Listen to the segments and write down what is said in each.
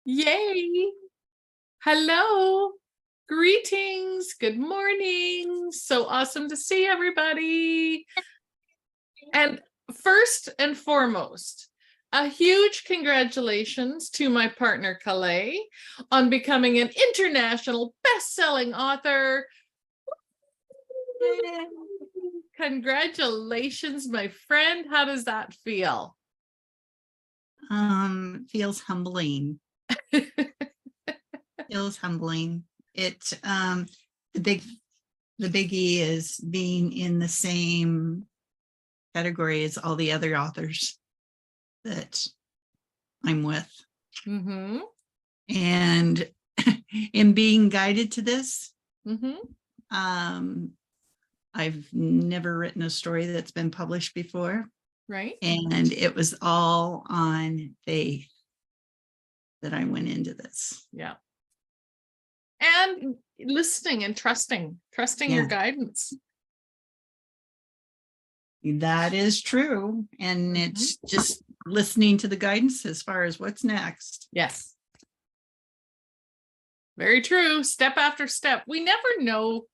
Yay. Hello. Greetings. Good morning. So awesome to see everybody. And first and foremost, a huge congratulations to my partner Kalei on becoming an international best-selling author. Congratulations, my friend. How does that feel? Feels humbling. Feels humbling. The biggie is being in the same category as all the other authors that I'm with. Mm-hmm. And in being guided to this, I've never written a story that's been published before. Right. And it was all on faith that I went into this. Yeah. And listening and trusting your guidance. That is true. And it's just listening to the guidance as far as what's next. Yes. Very true. Step after step. We never know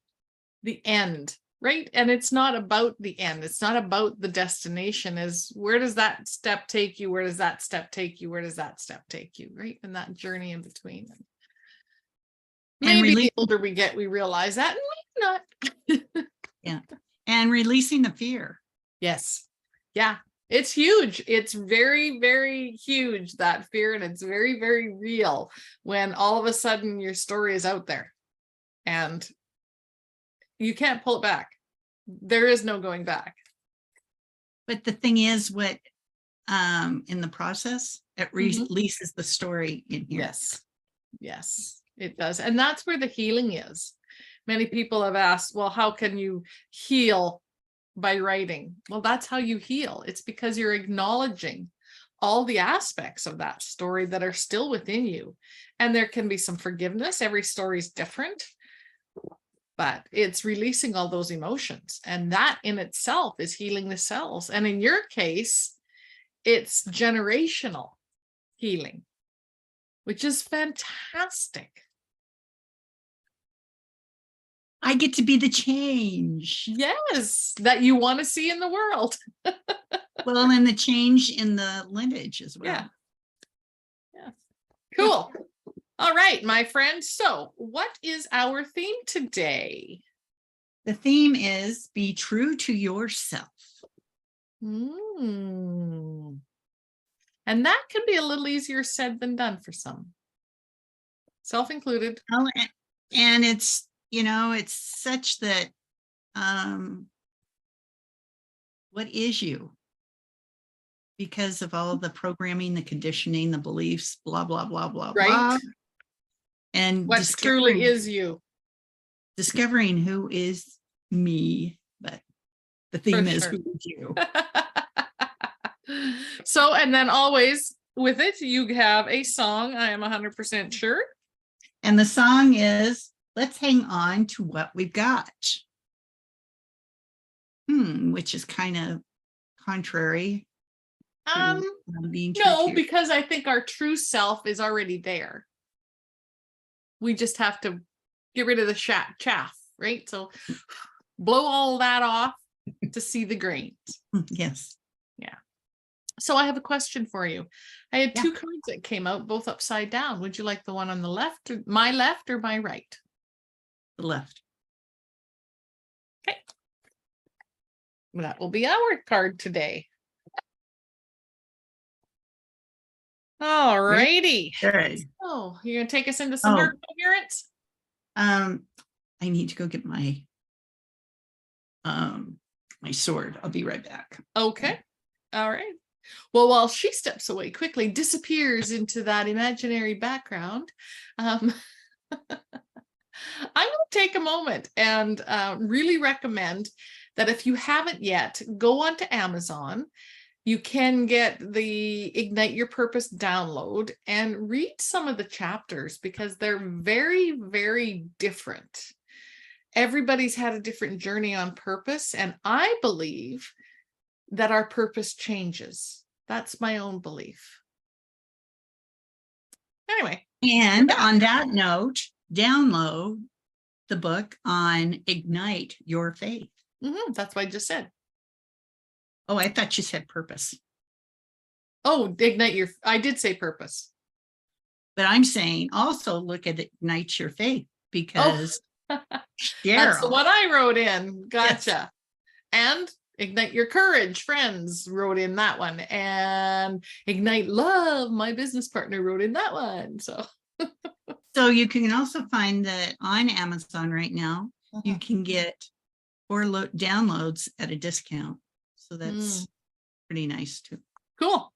the end, right? And it's not about the end. It's not about the destination. Is where does that step take you? Where does that step take you? Where does that step take you? Right? And that journey in between. Maybe the older we get, we realize that, and maybe not. Yeah. And releasing the fear. Yes. Yeah. It's huge. It's very, very huge, that fear. And it's very, very real when all of a sudden your story is out there and you can't pull it back. There is no going back. But the thing is, what in the process, it releases the story in here. Yes. Yes, it does. And that's where the healing is. Many people have asked, well, how can you heal by writing? Well, that's how you heal. It's because you're acknowledging all the aspects of that story that are still within you. And there can be some forgiveness. Every story is different, but it's releasing all those emotions. And that in itself is healing the cells. And in your case, it's generational healing, which is fantastic. I get to be the change. Yes, that you want to see in the world. Well, and the change in the lineage as well. Yeah. Yeah. Cool. All right, my friend. So what is our theme today? The theme is be true to yourself. And that can be a little easier said than done for some. Self included. And it's, it's such that what is you? Because of all the programming, the conditioning, the beliefs, blah, blah, blah, blah, blah. And what truly is you. Discovering who is me, but the theme is who is you. So, and then always with it, you have a song, I am 100% sure. And the song is, let's hang on to what we've got. Which is kind of contrary. No, because I think our true self is already there. We just have to get rid of the chaff, right? So blow all that off to see the grains. Yes. Yeah. So I have a question for you. I had two cards that came out, both upside down. Would you like the one on the left, or my right? The left. Okay. That will be our card today. All righty. Good. Oh, you're gonna take us into some coherence? I need to go get my my sword. I'll be right back. Okay. All right. Well, while she steps away quickly, disappears into that imaginary background, I'm going to take a moment and really recommend that if you haven't yet, go onto Amazon. You can get the Ignite Your Purpose download and read some of the chapters because they're very, very different. Everybody's had a different journey on purpose, and I believe that our purpose changes. That's my own belief. Anyway. And on that note, download the book on Ignite Your Faith. That's what I just said. Oh, I thought you said purpose. Oh, I did say purpose. But I'm saying also look at Ignite Your Faith, because That's the Cheryl. one I wrote in. Gotcha. Yes. And Ignite Your Courage, friends wrote in that one. And Ignite Love, my business partner, wrote in that one. So you can also find that on Amazon right now, you can get 4 downloads at a discount. So that's pretty nice too. Cool.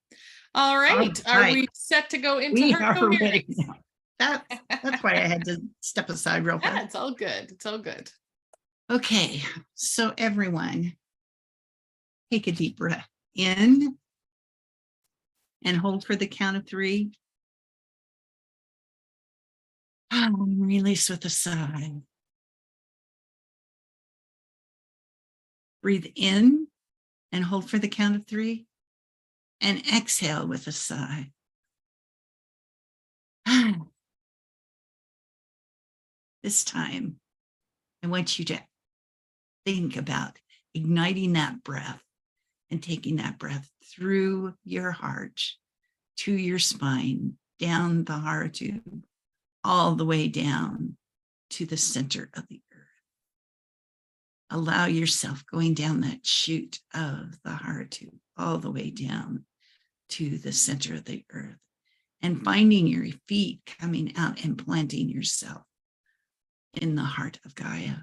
All right. Are we set to go into We heart are ready coherence? now. That's why I had to step aside real fast. Yeah, it's all good. It's all good. Okay. So everyone, take a deep breath in and hold for the count of 3. Release with a sigh. Breathe in and hold for the count of 3. And exhale with a sigh. This time, I want you to think about igniting that breath and taking that breath through your heart to your spine, down the heart tube, all the way down to the center of the earth. Allow yourself going down that chute of the heart tube, all the way down to the center of the earth, and finding your feet coming out and planting yourself in the heart of Gaia.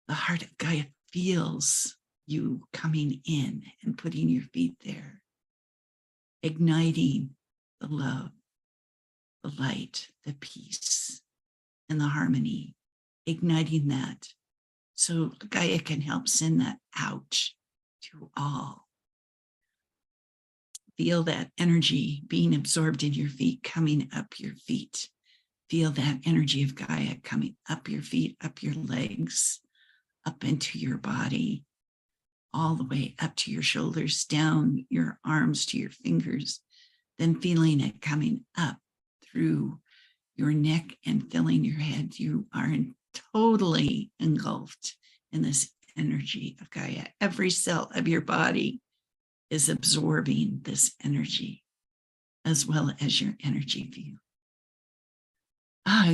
The heart of Gaia feels you coming in and putting your feet there, igniting the love, the light, the peace, and the harmony, igniting that so Gaia can help send that out to all. Feel that energy being absorbed in your feet, coming up your feet. Feel that energy of Gaia coming up your feet, up your legs, up into your body, all the way up to your shoulders, down your arms to your fingers, then feeling it coming up through your neck and filling your head. You are totally engulfed in this energy of Gaia. Every cell of your body is absorbing this energy, as well as your energy field.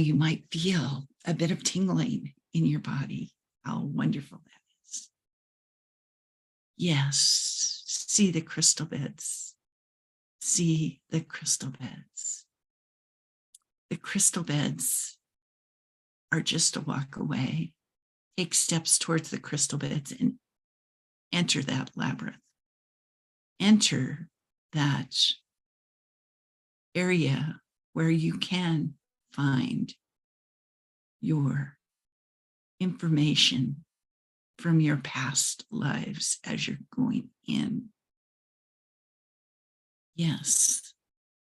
You might feel a bit of tingling in your body. How wonderful that is. Yes, see the crystal beds. See the crystal beds. The crystal beds are just a walk away. Take steps towards the crystal beds and enter that labyrinth. Enter that area where you can find your information from your past lives as you're going in. Yes,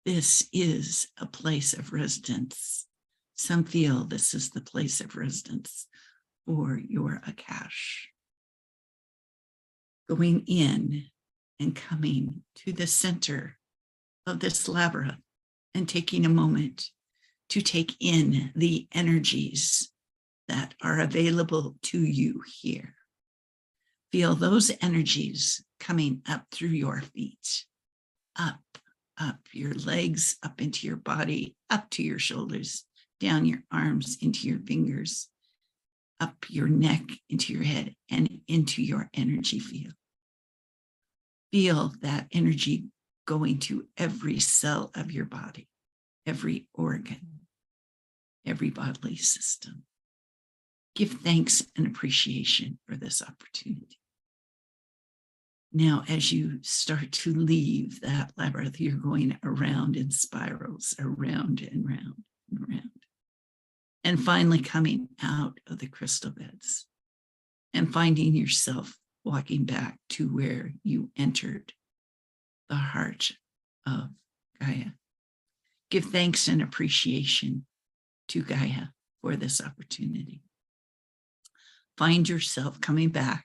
this is a place of residence. Some feel this is the place of residence for your Akash. Going in and coming to the center of this labyrinth and taking a moment to take in the energies that are available to you here. Feel those energies coming up through your feet, up your legs, up into your body, up to your shoulders, down your arms, into your fingers, up your neck, into your head, and into your energy field. Feel that energy going to every cell of your body, every organ, every bodily system. Give thanks and appreciation for this opportunity. Now, as you start to leave that labyrinth, you're going around in spirals, around and round and round, and finally coming out of the crystal beds and finding yourself walking back to where you entered the heart of Gaia. Give thanks and appreciation to Gaia for this opportunity. Find yourself coming back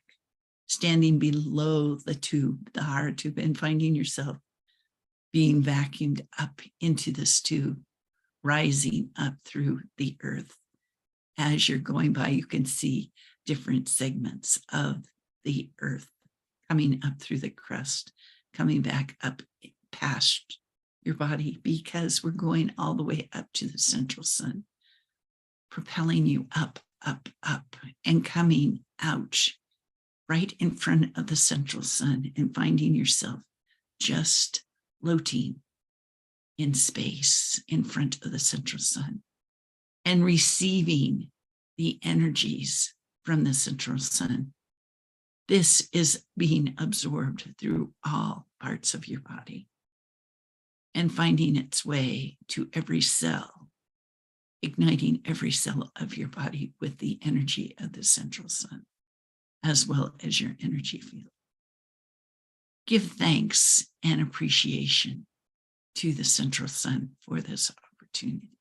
standing below the tube, the heart tube, and finding yourself being vacuumed up into this tube, rising up through the earth. As you're going by, you can see different segments of the earth coming up through the crust, coming back up past your body, because we're going all the way up to the central sun, propelling you up, up, up, and coming out right in front of the central sun, and finding yourself just floating in space in front of the central sun, and receiving the energies from the central sun. This is being absorbed through all parts of your body and finding its way to every cell, igniting every cell of your body with the energy of the central sun, as well as your energy field. Give thanks and appreciation to the central sun for this opportunity.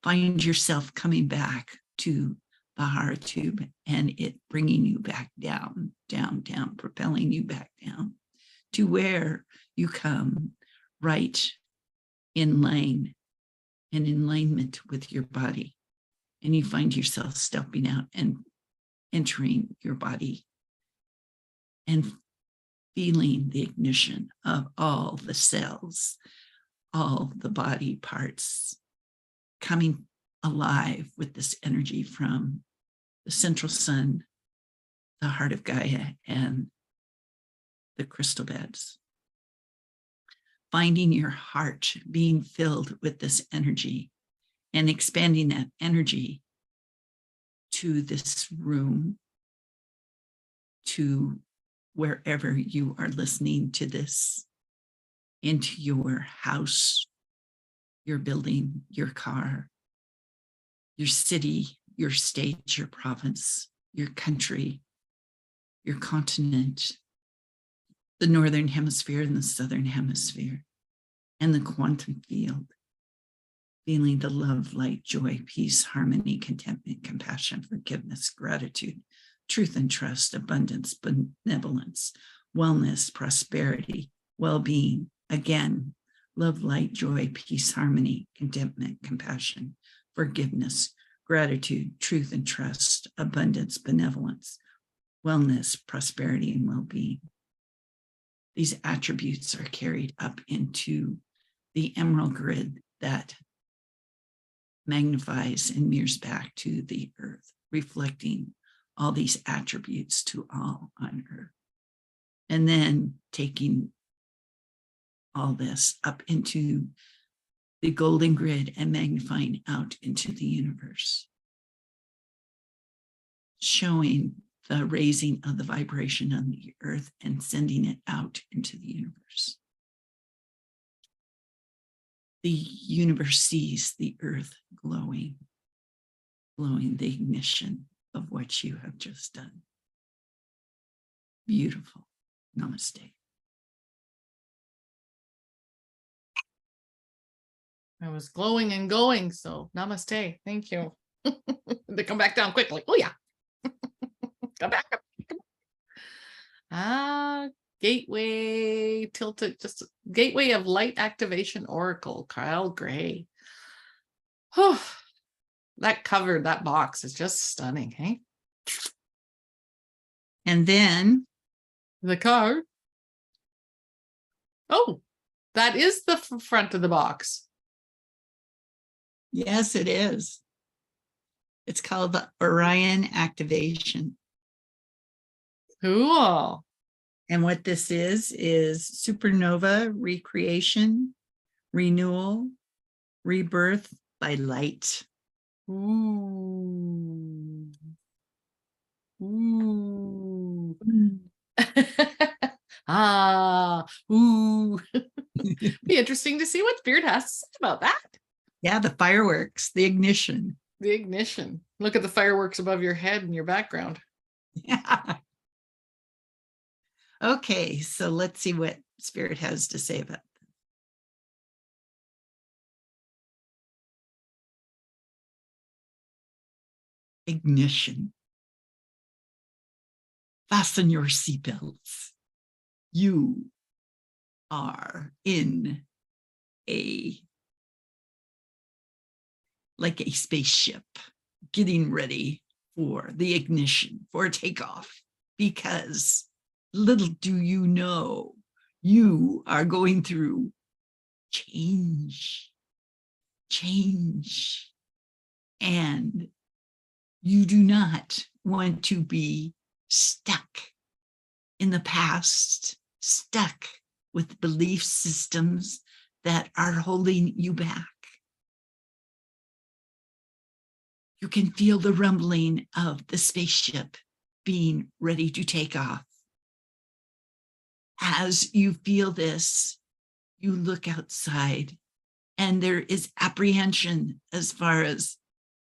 Find yourself coming back to the heart tube and it bringing you back down, down, down, propelling you back down to where you come right in line and in alignment with your body. And you find yourself stepping out and entering your body and feeling the ignition of all the cells, all the body parts coming alive with this energy from the central sun, the heart of Gaia, and the crystal beds. Finding your heart being filled with this energy and expanding that energy to this room, to wherever you are listening to this, into your house, your building, your car, your city, your state, your province, your country, your continent, the northern hemisphere and the southern hemisphere, and the quantum field, feeling the love, light, joy, peace, harmony, contentment, compassion, forgiveness, gratitude, truth and trust, abundance, benevolence, wellness, prosperity, well-being. Again, love, light, joy, peace, harmony, contentment, compassion, forgiveness, gratitude, truth and trust, abundance, benevolence, wellness, prosperity, and well-being. These attributes are carried up into the emerald grid that magnifies and mirrors back to the earth, reflecting all these attributes to all on earth. And then taking all this up into the golden grid and magnifying out into the universe, showing the raising of the vibration on the earth and sending it out into the universe. The universe sees the earth glowing, glowing, the ignition of what you have just done. Beautiful. Namaste. I was glowing and going, so namaste. Thank you. They come back down quickly. Oh yeah. Come back up. Gateway tilted, just gateway of light activation oracle, Kyle Gray. Oh, that cover, that box is just stunning, hey? And then The card. Oh, that is the front of the box. yes, it is. It's called the Orion activation. Cool. And what this is supernova, recreation, renewal, rebirth by light. Ooh. Ooh. Ooh. Be interesting to see what Spirit has to say about that. Yeah, the fireworks, the ignition. The ignition. Look at the fireworks above your head in your background. Yeah. Okay, so let's see what Spirit has to say about that. Ignition. Fasten your seatbelts. You are in like a spaceship, getting ready for the ignition, for takeoff, because little do you know, you are going through change, and you do not want to be stuck in the past, stuck with belief systems that are holding you back. You can feel the rumbling of the spaceship being ready to take off. As you feel this, you look outside and there is apprehension as far as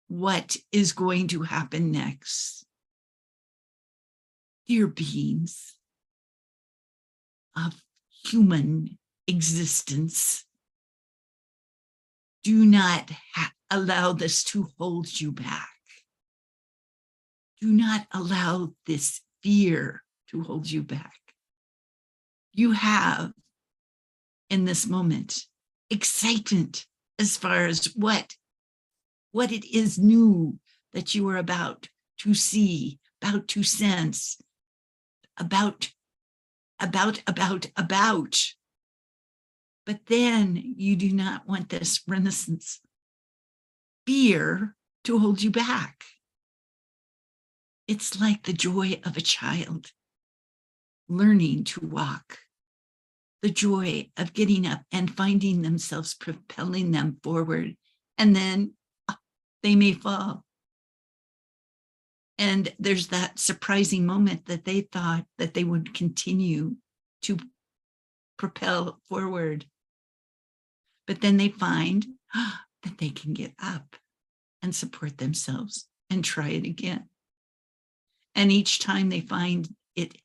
what is going to happen next. Dear beings of human existence, do not allow this to hold you back. Do not allow this fear to hold you back. You have, in this moment, excitement as far as what it is new that you are about to see, about to sense, about. But then you do not want this renaissance fear to hold you back. It's like the joy of a child learning to walk, the joy of getting up and finding themselves propelling them forward, and then they may fall. And there's that surprising moment that they thought that they would continue to propel forward. But then they find that they can get up and support themselves and try it again. And each time they find it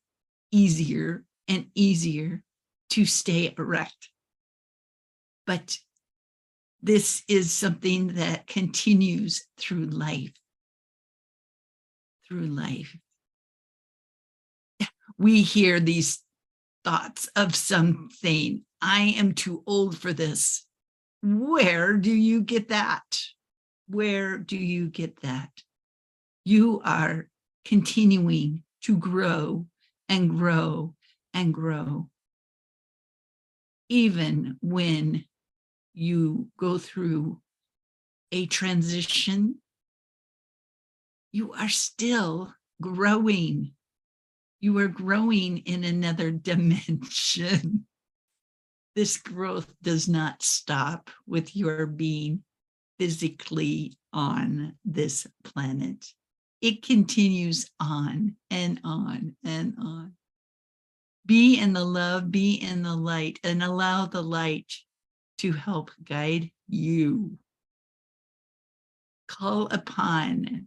easier and easier to stay erect. But this is something that continues through life. Through life. We hear these thoughts of something. I am too old for this. Where do you get that? Where do you get that? You are continuing to grow and grow and grow. Even when you go through a transition, you are still growing. You are growing in another dimension. This growth does not stop with your being physically on this planet. It continues on and on and on. Be in the love, be in the light, and allow the light to help guide you. Call upon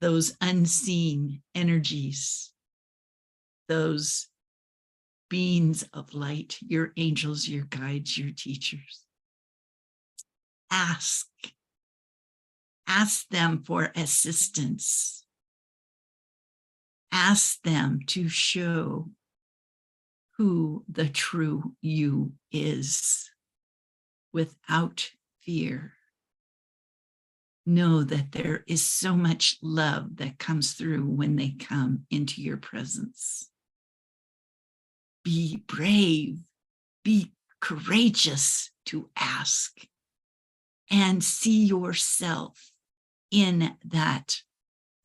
those unseen energies, those beings of light, your angels, your guides, your teachers. Ask them for assistance. Ask them to show who the true you is without fear. Know that there is so much love that comes through when they come into your presence. Be brave, be courageous to ask, and see yourself in that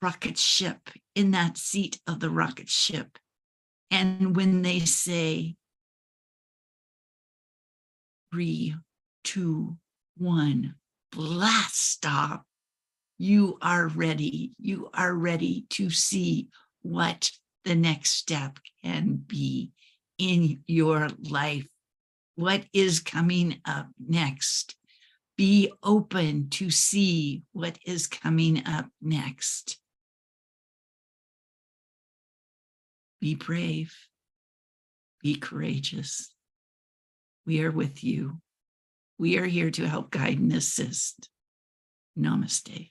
rocket ship, in that seat of the rocket ship. And when they say 3, 2, 1, blast off, you are ready. You are ready to see what the next step can be in your life. What is coming up next? Be open to see what is coming up next. Be brave. Be courageous. We are with you. We are here to help guide and assist. Namaste.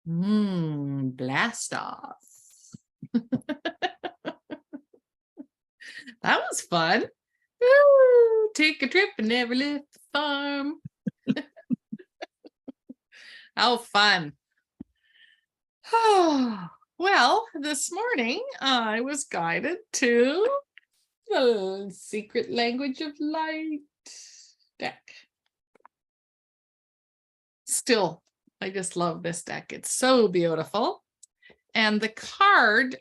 Blast off. That was fun. Woo, take a trip and never left the farm. How fun. Well, this morning I was guided to the Secret Language of Light deck. Still, I just love this deck. It's so beautiful. And the card,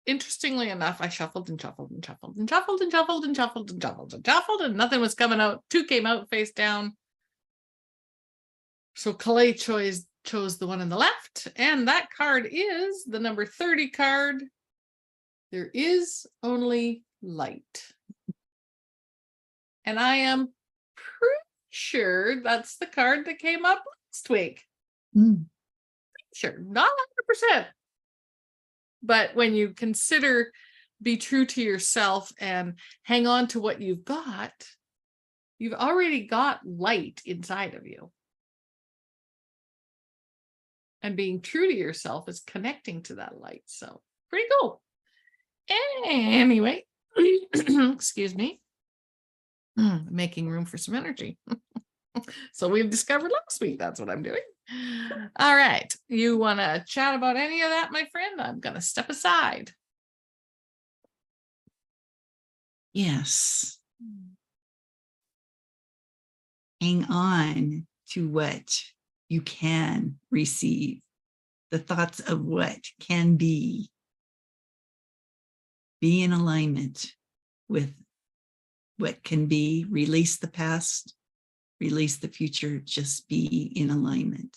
interestingly enough, I shuffled and shuffled and shuffled and shuffled and shuffled and shuffled and shuffled and shuffled, and nothing was coming out. 2 came out face down. So Kalei chose the one on the left, and that card is the number 30 card. There is only light. And I am pretty sure that's the card that came up last week. Sure, not 100%. But when you consider be true to yourself and hang on to what you've already got light inside of you. And being true to yourself is connecting to that light. So pretty cool. Anyway, excuse me. Making room for some energy. So we've discovered last week that's what I'm doing. All right. You want to chat about any of that, my friend? I'm going to step aside. Yes. Hang on to what you can receive, the thoughts of what can be. Be in alignment with what can be. Release the past, release the future, just be in alignment.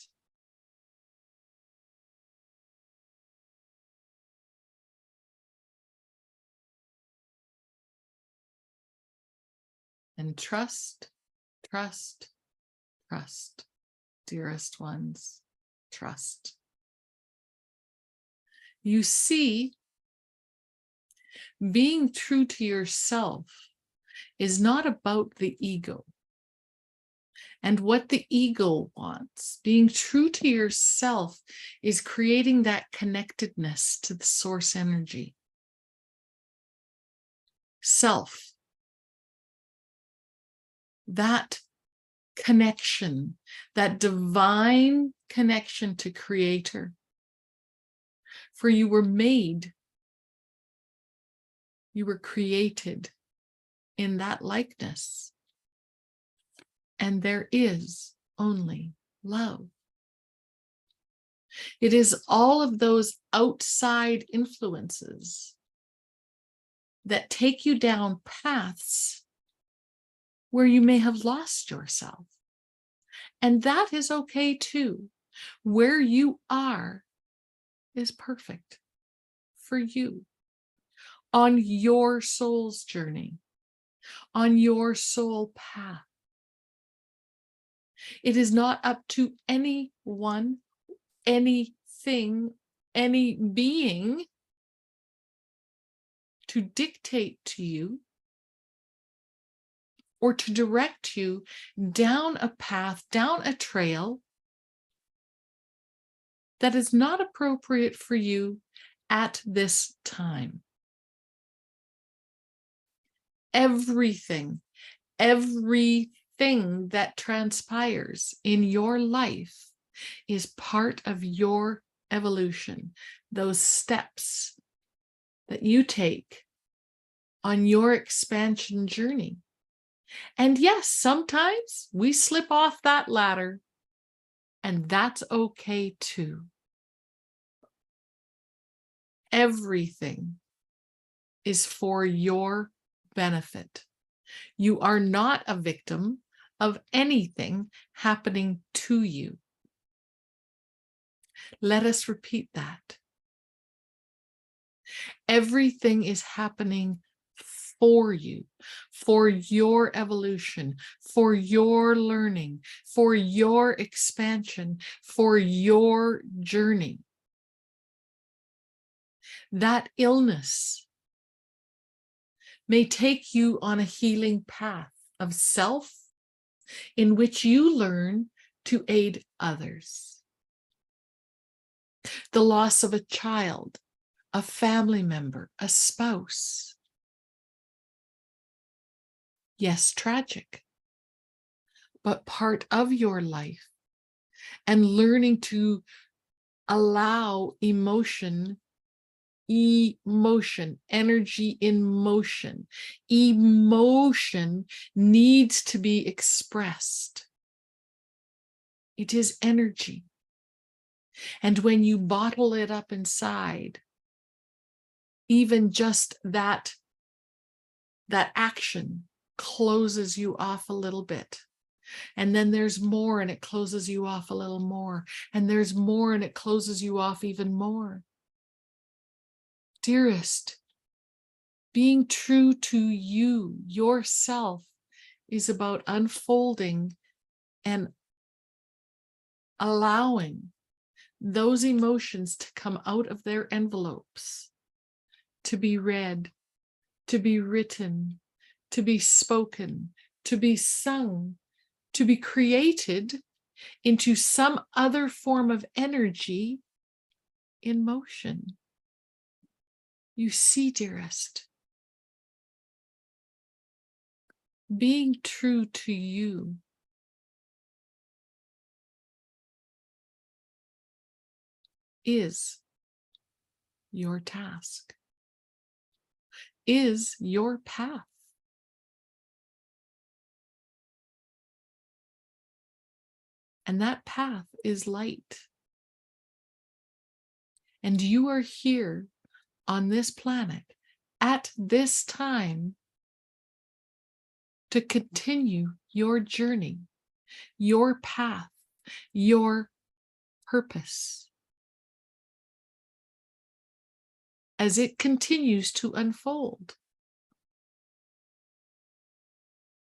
And trust, trust, trust. Dearest ones, trust. You see, being true to yourself is not about the ego and what the ego wants. Being true to yourself is creating that connectedness to the source energy. Self. That connection, that divine connection to Creator. For you were made, you were created in that likeness. And there is only love. It is all of those outside influences that take you down paths where you may have lost yourself. And that is okay too. Where you are is perfect for you on your soul's journey, on your soul path. It is not up to anyone, anything, any being to dictate to you or to direct you down a path, down a trail that is not appropriate for you at this time. Everything that transpires in your life is part of your evolution, those steps that you take on your expansion journey. And yes, sometimes we slip off that ladder, and that's okay too. Everything is for your benefit. You are not a victim of anything happening to you. Let us repeat that. Everything is happening for you, for your evolution, for your learning, for your expansion, for your journey. That illness may take you on a healing path of self in which you learn to aid others. The loss of a child a family member, a spouse. Yes, tragic, but part of your life. And learning to allow emotion, energy in motion. Emotion needs to be expressed. It is energy. And when you bottle it up inside, even just that action closes you off a little bit. And then there's more and it closes you off a little more. And there's more and it closes you off even more. Dearest, being true to you, yourself, is about unfolding and allowing those emotions to come out of their envelopes, to be read, to be written, to be spoken, to be sung, to be created into some other form of energy in motion. You see, dearest, being true to you is your task, is your path. And that path is light. And you are here on this planet at this time to continue your journey, your path, your purpose, as it continues to unfold.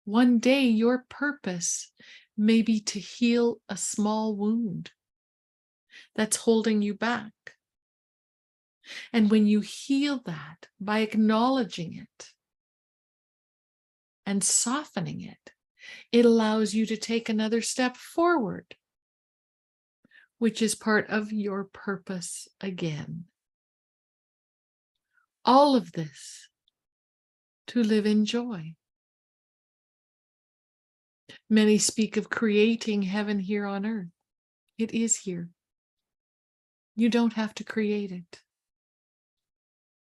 One day your purpose may be to heal a small wound that's holding you back. And when you heal that by acknowledging it and softening it, it allows you to take another step forward, which is part of your purpose again. All of this to live in joy. Many speak of creating heaven here on earth. It is here. You don't have to create it.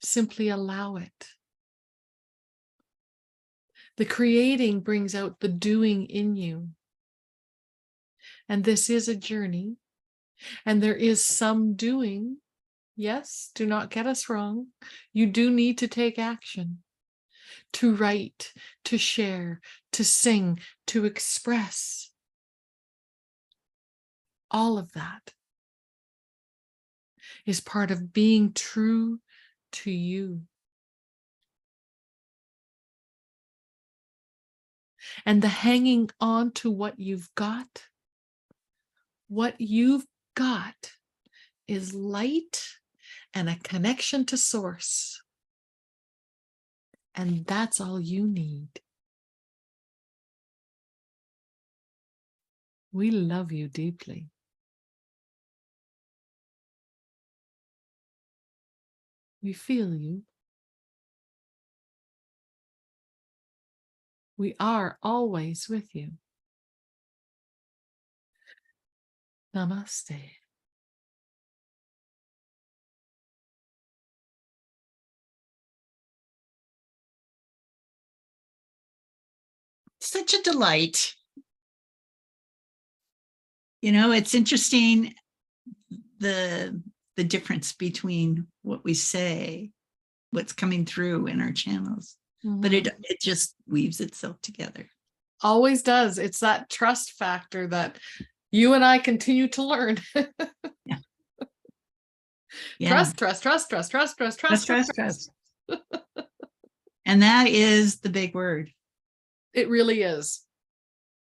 Simply allow it. The creating brings out the doing in you. And this is a journey. And there is some doing. Yes, do not get us wrong. You do need to take action. To write, to share, to sing, to express. All of that is part of being true to you. And the hanging on to what you've got is light and a connection to source. And that's all you need. We love you deeply. We feel you. We are always with you. Namaste. Such a delight. You know, it's interesting the difference between what we say, what's coming through in our channels, but it just weaves itself together. Always does. It's that trust factor that you and I continue to learn. Yeah. Yeah. Trust. And that is the big word. It really is.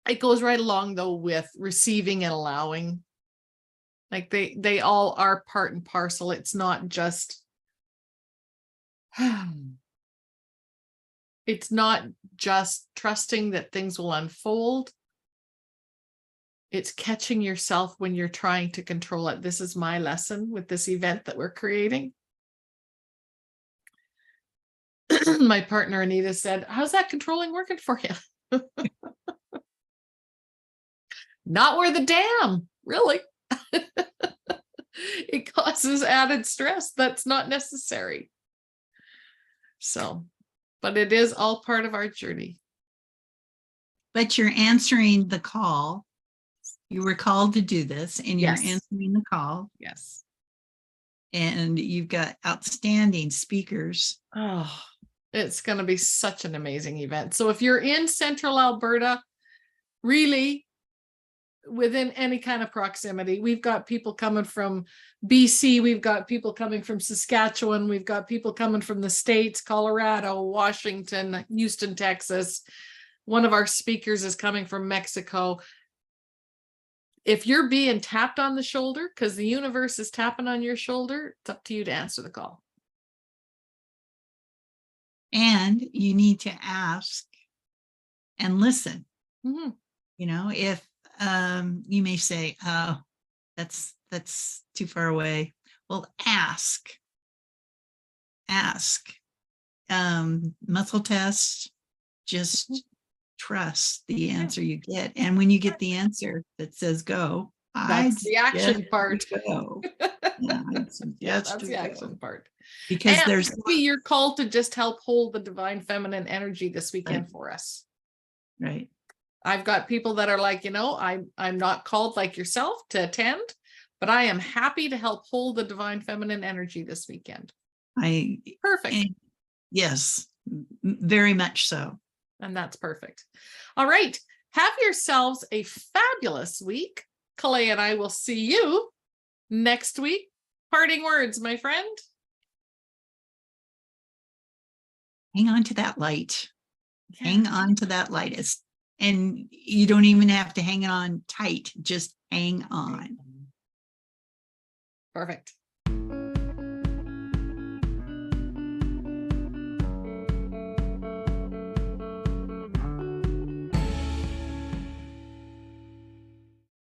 It goes right along though with receiving and allowing. Like they all are part and parcel. It's not just it's not just trusting that things will unfold. It's catching yourself when you're trying to control it. This is my lesson with this event that we're creating. My partner Anita said, how's that controlling working for you? Not worth a damn, really. It causes added stress that's not necessary. So, but it is all part of our journey. But you're answering the call. You were called to do this, and you're Yes. answering the call. Yes. And you've got outstanding speakers. Oh, it's going to be such an amazing event. So if you're in central Alberta, really within any kind of proximity, we've got people coming from BC, we've got people coming from Saskatchewan, we've got people coming from the States, Colorado, Washington, Houston, Texas. One of our speakers is coming from Mexico. If you're being tapped on the shoulder because the universe is tapping on your shoulder, it's up to you to answer the call. And you need to ask and listen. Mm-hmm. You know, if you may say, oh, that's too far away. Well, ask. Muscle test, just trust the answer you get. And when you get the answer that says go, that's the action part. Go. Yeah, that's the action part. Because and there's maybe you're called to just help hold the divine feminine energy this weekend for us. Right. I've got people that are like, you know, I'm not called like yourself to attend, but I am happy to help hold the divine feminine energy this weekend. Perfect. Yes, very much so. And that's perfect. All right. Have yourselves a fabulous week. Kalei and I will see you next week. Parting words, my friend. Hang on to that light. Yeah. Hang on to that light. And you don't even have to hang on tight. Just hang on. Perfect.